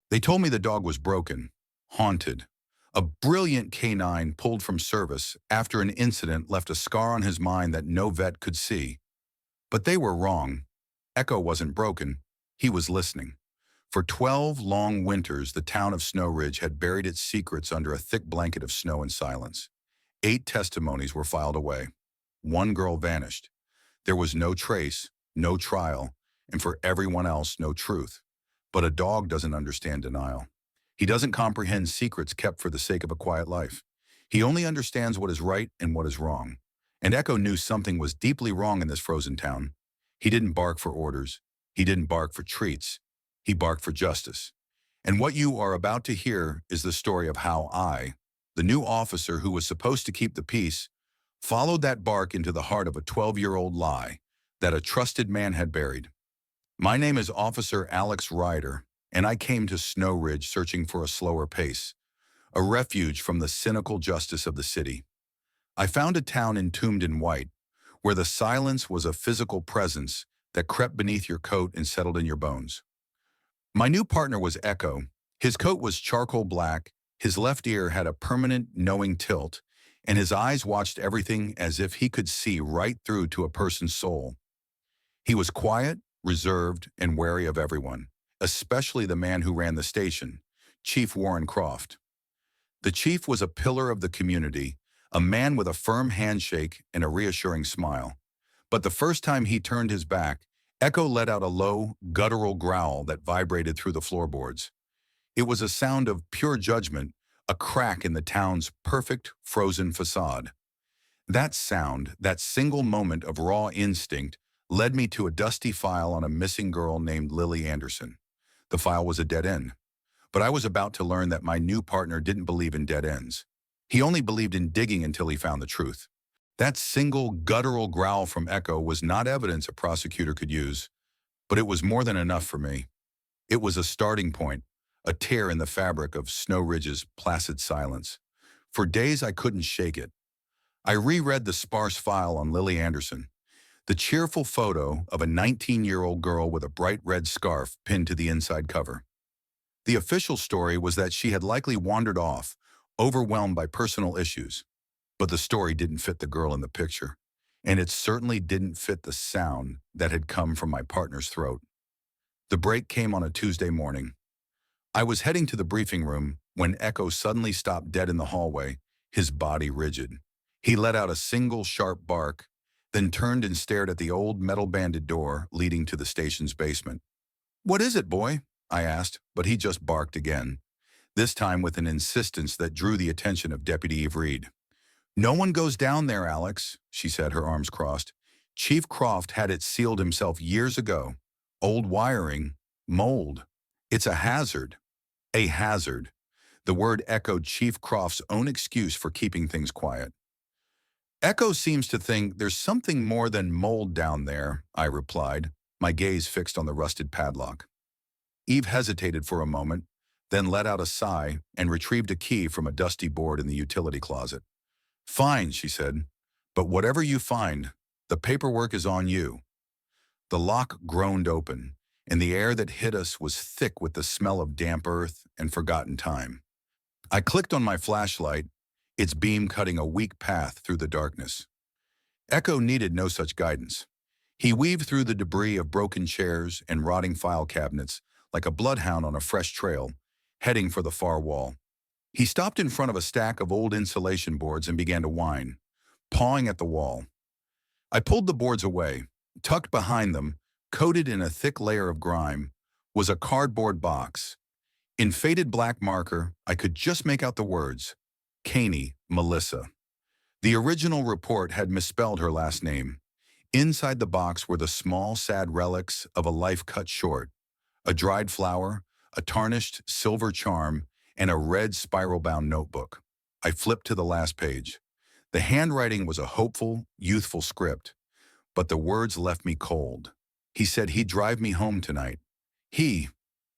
They told me the dog was broken, haunted. A brilliant canine pulled from service after an incident left a scar on his mind that no vet could see. But they were wrong. Echo wasn't broken. He was listening. For 12 long winters, the town of Snow Ridge had buried its secrets under a thick blanket of snow and silence. 8 testimonies were filed away. 1 girl vanished. There was no trace, no trial, and for everyone else, no truth. But a dog doesn't understand denial. He doesn't comprehend secrets kept for the sake of a quiet life. He only understands what is right and what is wrong. And Echo knew something was deeply wrong in this frozen town. He didn't bark for orders. He didn't bark for treats. He barked for justice. And what you are about to hear is the story of how I, the new officer who was supposed to keep the peace, followed that bark into the heart of a 12-year-old lie that a trusted man had buried. My name is Officer Alex Ryder, and I came to Snow Ridge searching for a slower pace, a refuge from the cynical justice of the city. I found a town entombed in white, where the silence was a physical presence that crept beneath your coat and settled in your bones. My new partner was Echo. His coat was charcoal black, his left ear had a permanent, knowing tilt, and his eyes watched everything as if he could see right through to a person's soul. He was quiet, reserved, and wary of everyone, especially the man who ran the station, Chief Warren Croft. The chief was a pillar of the community, a man with a firm handshake and a reassuring smile. But the first time he turned his back, Echo let out a low, guttural growl that vibrated through the floorboards. It was a sound of pure judgment, a crack in the town's perfect, frozen facade. That sound, that single moment of raw instinct, led me to a dusty file on a missing girl named Lily Anderson. The file was a dead end. But I was about to learn that my new partner didn't believe in dead ends. He only believed in digging until he found the truth. That single guttural growl from Echo was not evidence a prosecutor could use, but it was more than enough for me. It was a starting point, a tear in the fabric of Snow Ridge's placid silence. For days I couldn't shake it. I reread the sparse file on Lily Anderson, the cheerful photo of a 19-year-old girl with a bright red scarf pinned to the inside cover. The official story was that she had likely wandered off, overwhelmed by personal issues. But the story didn't fit the girl in the picture, and it certainly didn't fit the sound that had come from my partner's throat. The break came on a Tuesday morning. I was heading to the briefing room when Echo suddenly stopped dead in the hallway, his body rigid. He let out a single sharp bark, then turned and stared at the old metal-banded door leading to the station's basement. "What is it, boy?" I asked, but he just barked again, this time with an insistence that drew the attention of Deputy Eve Reed. "No one goes down there, Alex," she said, her arms crossed. "Chief Croft had it sealed himself years ago. Old wiring, mold. It's a hazard." A hazard. The word echoed Chief Croft's own excuse for keeping things quiet. "Echo seems to think there's something more than mold down there," I replied, my gaze fixed on the rusted padlock. Eve hesitated for a moment, then let out a sigh and retrieved a key from a dusty board in the utility closet. "Fine," she said, "but whatever you find, the paperwork is on you." The lock groaned open, and the air that hit us was thick with the smell of damp earth and forgotten time. I clicked on my flashlight, its beam cutting a weak path through the darkness. Echo needed no such guidance. He weaved through the debris of broken chairs and rotting file cabinets like a bloodhound on a fresh trail, heading for the far wall. He stopped in front of a stack of old insulation boards and began to whine, pawing at the wall. I pulled the boards away. Tucked behind them, coated in a thick layer of grime, was a cardboard box. In faded black marker, I could just make out the words, Caney, Melissa. The original report had misspelled her last name. Inside the box were the small, sad relics of a life cut short, a dried flower, a tarnished silver charm, and a red spiral-bound notebook. I flipped to the last page. The handwriting was a hopeful, youthful script, but the words left me cold. He said he'd drive me home tonight. He,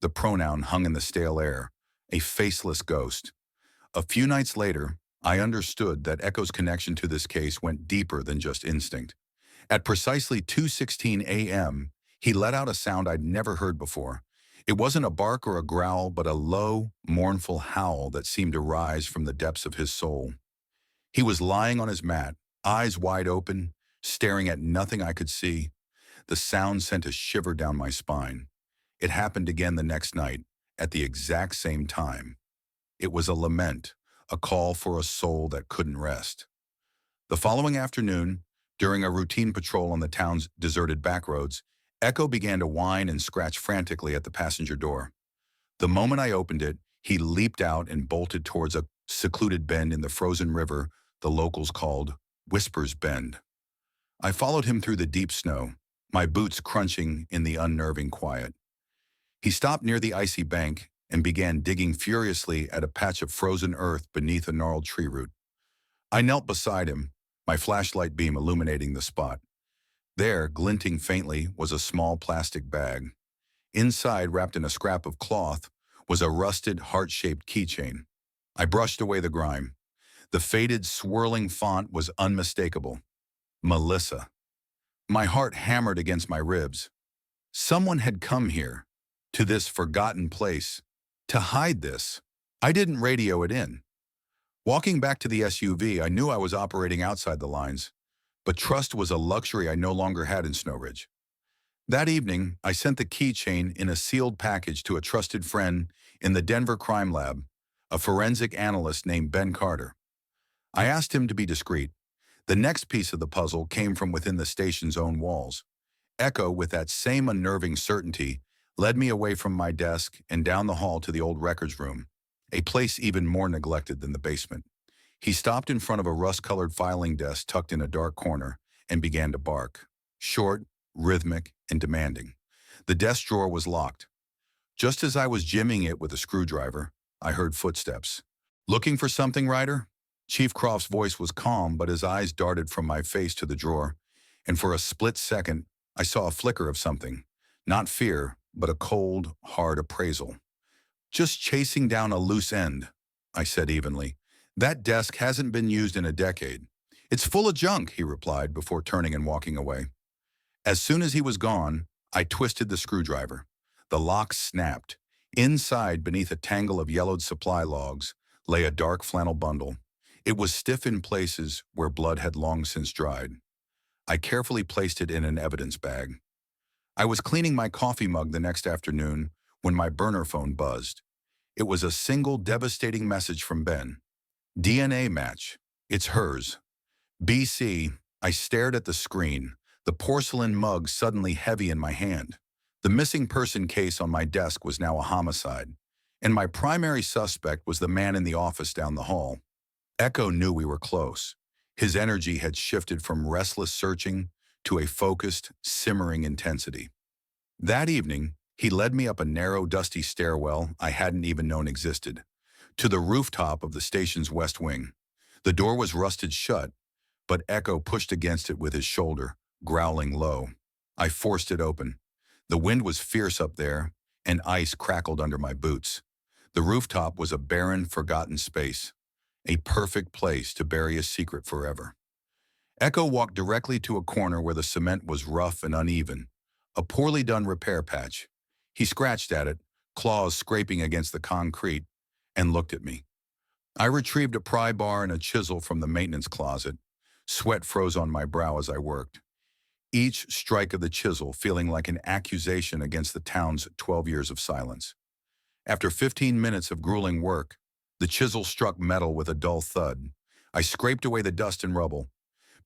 the pronoun hung in the stale air, a faceless ghost. A few nights later, I understood that Echo's connection to this case went deeper than just instinct. At precisely 2:16 a.m., he let out a sound I'd never heard before. It wasn't a bark or a growl, but a low, mournful howl that seemed to rise from the depths of his soul. He was lying on his mat, eyes wide open, staring at nothing I could see. The sound sent a shiver down my spine. It happened again the next night, at the exact same time. It was a lament, a call for a soul that couldn't rest. The following afternoon, during a routine patrol on the town's deserted backroads, Echo began to whine and scratch frantically at the passenger door. The moment I opened it, he leaped out and bolted towards a secluded bend in the frozen river the locals called Whispers Bend. I followed him through the deep snow, my boots crunching in the unnerving quiet. He stopped near the icy bank and began digging furiously at a patch of frozen earth beneath a gnarled tree root. I knelt beside him, my flashlight beam illuminating the spot. There, glinting faintly, was a small plastic bag. Inside, wrapped in a scrap of cloth, was a rusted, heart-shaped keychain. I brushed away the grime. The faded, swirling font was unmistakable. Melissa. My heart hammered against my ribs. Someone had come here, to this forgotten place, to hide this. I didn't radio it in. Walking back to the SUV, I knew I was operating outside the lines, but trust was a luxury I no longer had in Snow Ridge. That evening, I sent the keychain in a sealed package to a trusted friend in the Denver Crime Lab, a forensic analyst named Ben Carter. I asked him to be discreet. The next piece of the puzzle came from within the station's own walls. Echo, with that same unnerving certainty, led me away from my desk and down the hall to the old records room, a place even more neglected than the basement. He stopped in front of a rust-colored filing desk tucked in a dark corner and began to bark, short, rhythmic, and demanding. The desk drawer was locked. Just as I was jimming it with a screwdriver, I heard footsteps. "Looking for something, Ryder?" Chief Croft's voice was calm, but his eyes darted from my face to the drawer, and for a split second, I saw a flicker of something. Not fear, but a cold, hard appraisal. "Just chasing down a loose end," I said evenly. "That desk hasn't been used in a decade." "It's full of junk," he replied before turning and walking away. As soon as he was gone, I twisted the screwdriver. The lock snapped. Inside, beneath a tangle of yellowed supply logs, lay a dark flannel bundle. It was stiff in places where blood had long since dried. I carefully placed it in an evidence bag. I was cleaning my coffee mug the next afternoon when my burner phone buzzed. It was a single devastating message from Ben. "DNA match. It's hers." BC, I stared at the screen, the porcelain mug suddenly heavy in my hand. The missing person case on my desk was now a homicide, and my primary suspect was the man in the office down the hall. Echo knew we were close. His energy had shifted from restless searching to a focused, simmering intensity. That evening, he led me up a narrow, dusty stairwell I hadn't even known existed, to the rooftop of the station's west wing. The door was rusted shut, but Echo pushed against it with his shoulder, growling low. I forced it open. The wind was fierce up there, and ice crackled under my boots. The rooftop was a barren, forgotten space, a perfect place to bury a secret forever. Echo walked directly to a corner where the cement was rough and uneven, a poorly done repair patch. He scratched at it, claws scraping against the concrete, and looked at me. I retrieved a pry bar and a chisel from the maintenance closet. Sweat froze on my brow as I worked. Each strike of the chisel feeling like an accusation against the town's 12 years of silence. After 15 minutes of grueling work, the chisel struck metal with a dull thud. I scraped away the dust and rubble.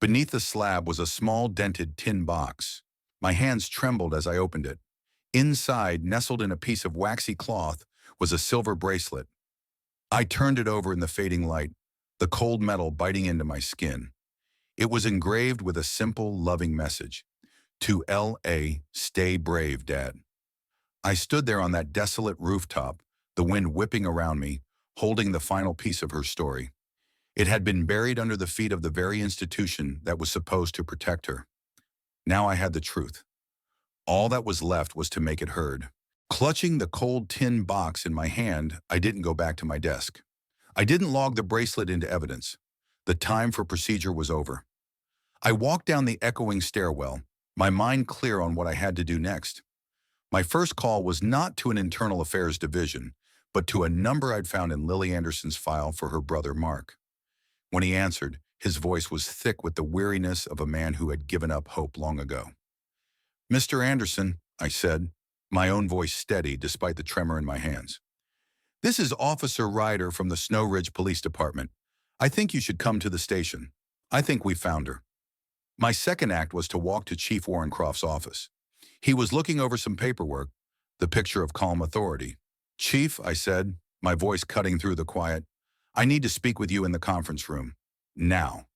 Beneath the slab was a small dented tin box. My hands trembled as I opened it. Inside, nestled in a piece of waxy cloth, was a silver bracelet. I turned it over in the fading light, the cold metal biting into my skin. It was engraved with a simple, loving message. "To L.A., stay brave, Dad." I stood there on that desolate rooftop, the wind whipping around me, holding the final piece of her story. It had been buried under the feet of the very institution that was supposed to protect her. Now I had the truth. All that was left was to make it heard. Clutching the cold tin box in my hand, I didn't go back to my desk. I didn't log the bracelet into evidence. The time for procedure was over. I walked down the echoing stairwell, my mind clear on what I had to do next. My first call was not to an internal affairs division, but to a number I'd found in Lily Anderson's file for her brother Mark. When he answered, his voice was thick with the weariness of a man who had given up hope long ago. "Mr. Anderson," I said, my own voice steady despite the tremor in my hands. "This is Officer Ryder from the Snow Ridge Police Department. I think you should come to the station. I think we found her." My second act was to walk to Chief Warrencroft's office. He was looking over some paperwork, the picture of calm authority. "Chief," I said, my voice cutting through the quiet, "I need to speak with you in the conference room. Now."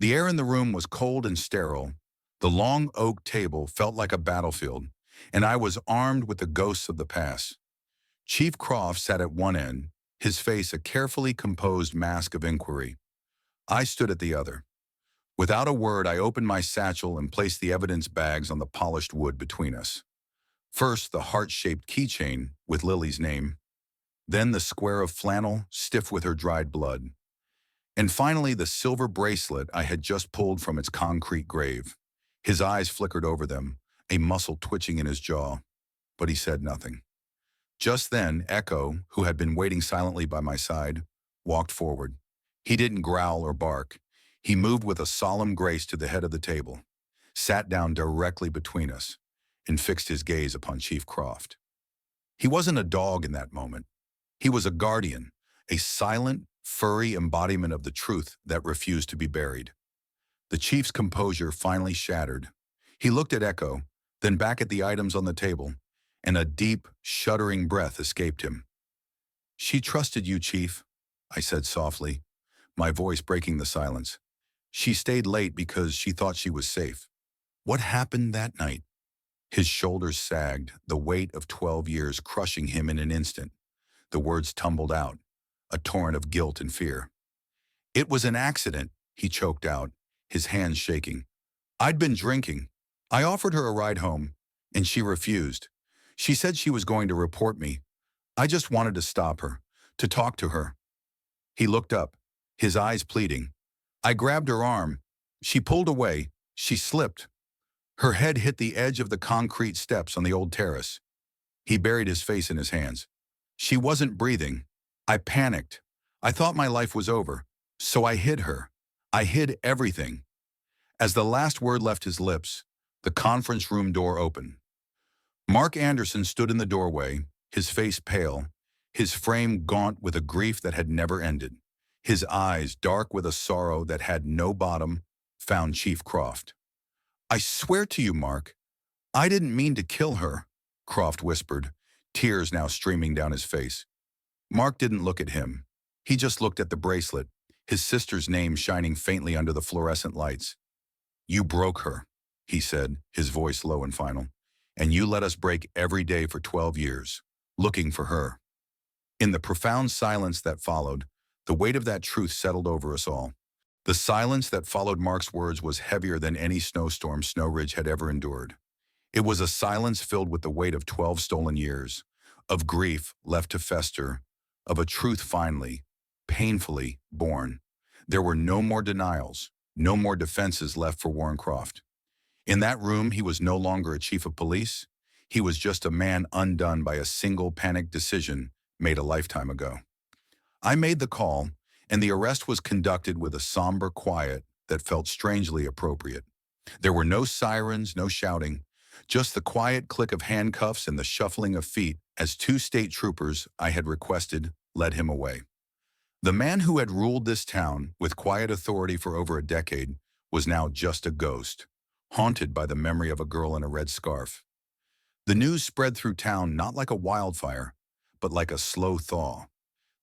The air in the room was cold and sterile. The long oak table felt like a battlefield, and I was armed with the ghosts of the past. Chief Croft sat at one end, his face a carefully composed mask of inquiry. I stood at the other. Without a word, I opened my satchel and placed the evidence bags on the polished wood between us. First, the heart-shaped keychain with Lily's name, then the square of flannel, stiff with her dried blood, and finally the silver bracelet I had just pulled from its concrete grave. His eyes flickered over them, a muscle twitching in his jaw, but he said nothing. Just then, Echo, who had been waiting silently by my side, walked forward. He didn't growl or bark. He moved with a solemn grace to the head of the table, sat down directly between us, and fixed his gaze upon Chief Croft. He wasn't a dog in that moment. He was a guardian, a silent, furry embodiment of the truth that refused to be buried. The chief's composure finally shattered. He looked at Echo, then back at the items on the table, and a deep, shuddering breath escaped him. "She trusted you, Chief," I said softly, my voice breaking the silence. "She stayed late because she thought she was safe." "What happened that night?" His shoulders sagged, the weight of 12 years crushing him in an instant. The words tumbled out, a torrent of guilt and fear. "It was an accident," he choked out, his hands shaking. "I'd been drinking. I offered her a ride home, and she refused. She said she was going to report me. I just wanted to stop her, to talk to her." He looked up, his eyes pleading. I grabbed her arm. She pulled away. She slipped. Her head hit the edge of the concrete steps on the old terrace. He buried his face in his hands. She wasn't breathing. I panicked. I thought my life was over, so I hid her. I hid everything. As the last word left his lips, the conference room door opened. Mark Anderson stood in the doorway, his face pale, his frame gaunt with a grief that had never ended. His eyes, dark with a sorrow that had no bottom, found Chief Croft. "I swear to you, Mark, I didn't mean to kill her," Croft whispered, tears now streaming down his face. Mark didn't look at him. He just looked at the bracelet, his sister's name shining faintly under the fluorescent lights. "You broke her," he said, his voice low and final, "and you let us break every day for 12 years, looking for her." In the profound silence that followed, the weight of that truth settled over us all. The silence that followed Mark's words was heavier than any snowstorm Snow Ridge had ever endured. It was a silence filled with the weight of 12 stolen years, of grief left to fester, of a truth finally, painfully born. There were no more denials, no more defenses left for Warrencroft. In that room, he was no longer a chief of police. He was just a man undone by a single panicked decision made a lifetime ago. I made the call, and the arrest was conducted with a somber quiet that felt strangely appropriate. There were no sirens, no shouting, just the quiet click of handcuffs and the shuffling of feet as 2 state troopers I had requested led him away. The man who had ruled this town with quiet authority for over a decade was now just a ghost, haunted by the memory of a girl in a red scarf. The news spread through town not like a wildfire, but like a slow thaw.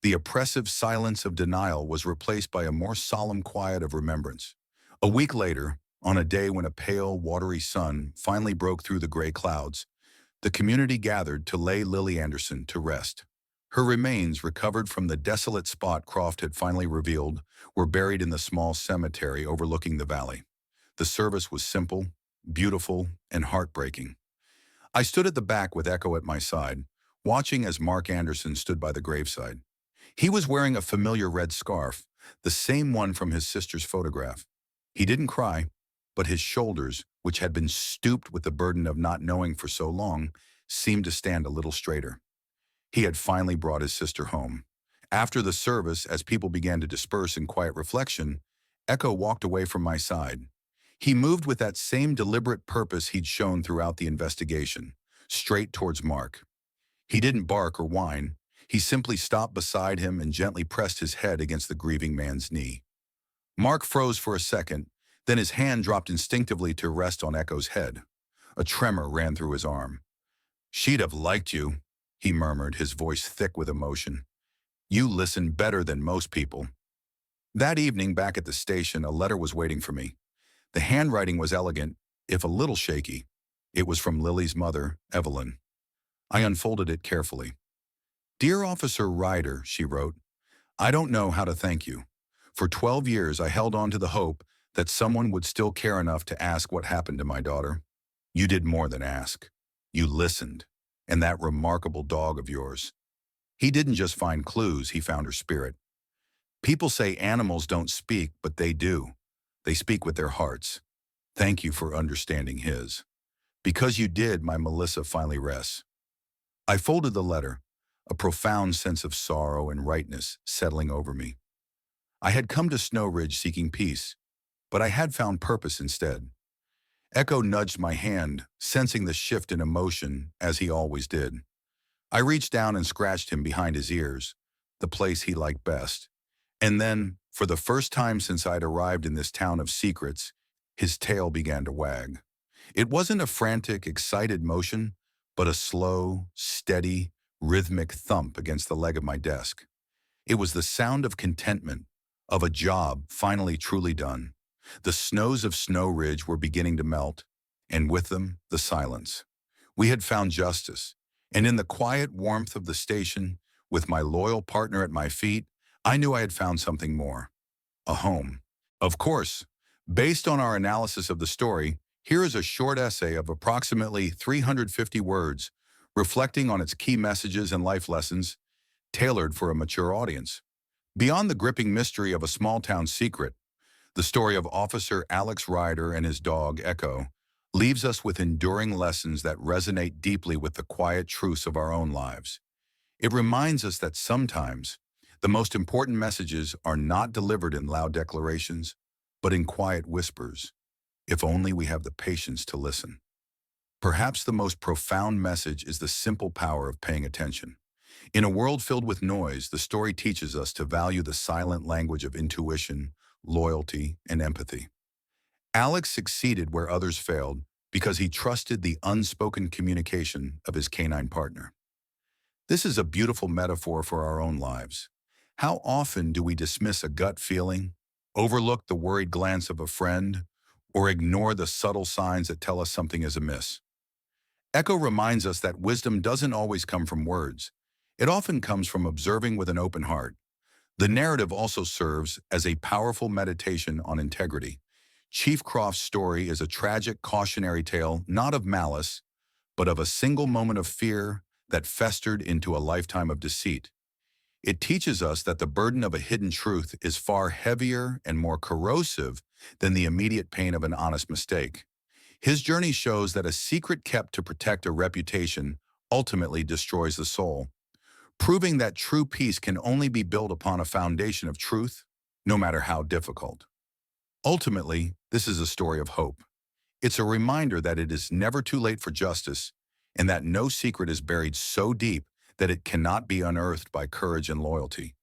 The oppressive silence of denial was replaced by a more solemn quiet of remembrance. A week later, on a day when a pale, watery sun finally broke through the gray clouds, the community gathered to lay Lily Anderson to rest. Her remains, recovered from the desolate spot Croft had finally revealed, were buried in the small cemetery overlooking the valley. The service was simple, beautiful, and heartbreaking. I stood at the back with Echo at my side, watching as Mark Anderson stood by the graveside. He was wearing a familiar red scarf, the same one from his sister's photograph. He didn't cry, but his shoulders, which had been stooped with the burden of not knowing for so long, seemed to stand a little straighter. He had finally brought his sister home. After the service, as people began to disperse in quiet reflection, Echo walked away from my side. He moved with that same deliberate purpose he'd shown throughout the investigation, straight towards Mark. He didn't bark or whine. He simply stopped beside him and gently pressed his head against the grieving man's knee. Mark froze for a second, then his hand dropped instinctively to rest on Echo's head. A tremor ran through his arm. "She'd have liked you," he murmured, his voice thick with emotion. "You listen better than most people." That evening, back at the station, a letter was waiting for me. The handwriting was elegant, if a little shaky. It was from Lily's mother, Evelyn. I unfolded it carefully. "Dear Officer Ryder," she wrote, "I don't know how to thank you. For 12 years, I held on to the hope that someone would still care enough to ask what happened to my daughter. You did more than ask. You listened. And that remarkable dog of yours. He didn't just find clues, he found her spirit. People say animals don't speak, but they do. They speak with their hearts. Thank you for understanding his. Because you did, my Melissa finally rests." I folded the letter, a profound sense of sorrow and rightness settling over me. I had come to Snow Ridge seeking peace, but I had found purpose instead. Echo nudged my hand, sensing the shift in emotion, as he always did. I reached down and scratched him behind his ears, the place he liked best. And then, for the first time since I'd arrived in this town of secrets, his tail began to wag. It wasn't a frantic, excited motion, but a slow, steady, rhythmic thump against the leg of my desk. It was the sound of contentment, of a job finally truly done. The snows of Snow Ridge were beginning to melt, and with them, the silence. We had found justice, and in the quiet warmth of the station, with my loyal partner at my feet, I knew I had found something more. A home. Of course, based on our analysis of the story, here is a short essay of approximately 350 words, reflecting on its key messages and life lessons, tailored for a mature audience. Beyond the gripping mystery of a small-town secret, the story of Officer Alex Ryder and his dog, Echo, leaves us with enduring lessons that resonate deeply with the quiet truths of our own lives. It reminds us that sometimes the most important messages are not delivered in loud declarations, but in quiet whispers, if only we have the patience to listen. Perhaps the most profound message is the simple power of paying attention. In a world filled with noise, the story teaches us to value the silent language of intuition, loyalty, and empathy. Alex succeeded where others failed because he trusted the unspoken communication of his canine partner. This is a beautiful metaphor for our own lives. How often do we dismiss a gut feeling, overlook the worried glance of a friend, or ignore the subtle signs that tell us something is amiss? Echo reminds us that wisdom doesn't always come from words. It often comes from observing with an open heart. The narrative also serves as a powerful meditation on integrity. Chief Croft's story is a tragic cautionary tale not of malice, but of a single moment of fear that festered into a lifetime of deceit. It teaches us that the burden of a hidden truth is far heavier and more corrosive than the immediate pain of an honest mistake. His journey shows that a secret kept to protect a reputation ultimately destroys the soul, proving that true peace can only be built upon a foundation of truth, no matter how difficult. Ultimately, this is a story of hope. It's a reminder that it is never too late for justice, and that no secret is buried so deep that it cannot be unearthed by courage and loyalty.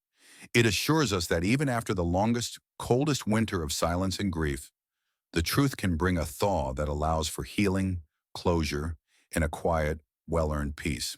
It assures us that even after the longest, coldest winter of silence and grief, the truth can bring a thaw that allows for healing, closure, and a quiet, well-earned peace.